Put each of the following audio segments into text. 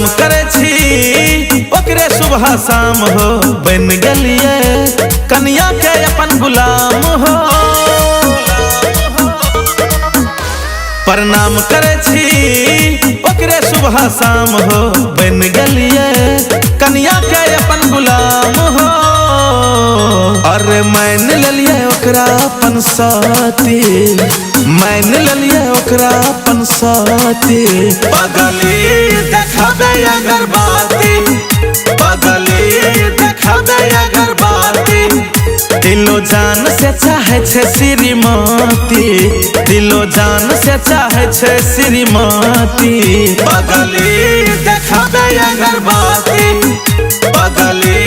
प्रणाम करे छी ओकरे सुबह शाम हो, बन गलिए कन्या के अपन गुलाम हो। प्रणाम करे छी ओकरे सुबह शाम हो, बन गलिए कन्या के अपन गुलाम हो। अरे मान ललिए ओकरा अपन साथी, मान ललिए ओकरा अपन साथी। पगली देखाबे अगरबत्ती, पगली देखाबे अगरबत्ती। दिलो जान से चाहे छे श्रीमती, दिलो जान से चाहे छे श्रीमती। पगली देखाबे अगरबत्ती, पगली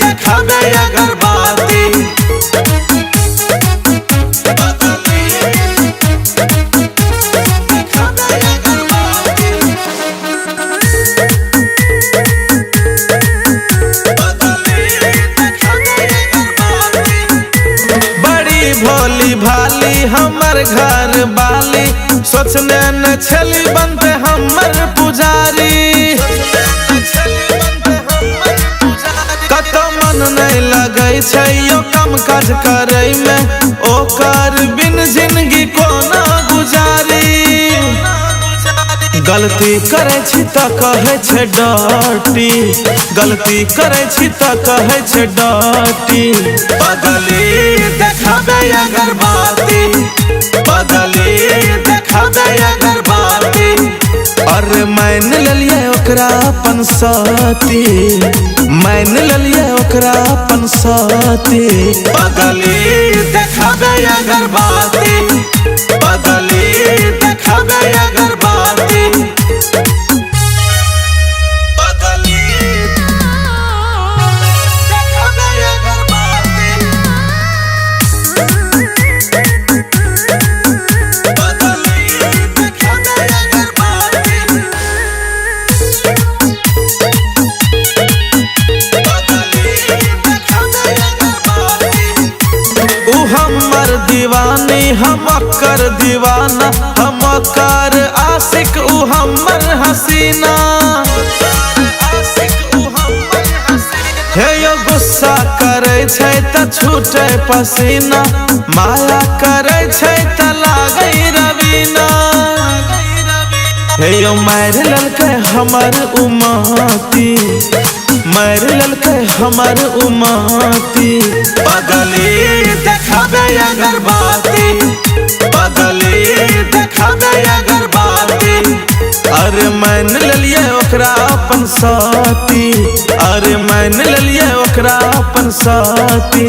देखाबे अगरबत्ती। भोली भाली हमर घर बाली, सोचने न छली बनते हमर पुजारी। कतो मन नहीं लगे छै यो काम काज करे में, ओकर बिन जिंदगी कोना गुजारी। गलती करे छी त कहे छे डांटी, गलती करे छी त कहे छे डांटी। पगली देखाबे अगरबत्ती, पगली देखाबे अगरबत्ती। अरे मान ललिए ओकरा अपन साथी, मान ललिए ओकरा अपन साथी। पगली देखाबे अगरबत्ती, पगली देखाबे अगरबत्ती। हमर दीवानी हमकर दीवाना, हमकर आशिक उ हमर हसीना। हे यो गुस्सा करे छै त छूटे पसीना, माया करे छै त लागे रवीना। हे यो मार ललके हमर उमाती, मार ललके हमर उमाती। पगली देखाबे अगरबत्ती, पगली देखाबे अगरबत्ती। अरे मान ललिए ओकरा अपन साथी, अरे मान ललिए ओकरा अपन साथी।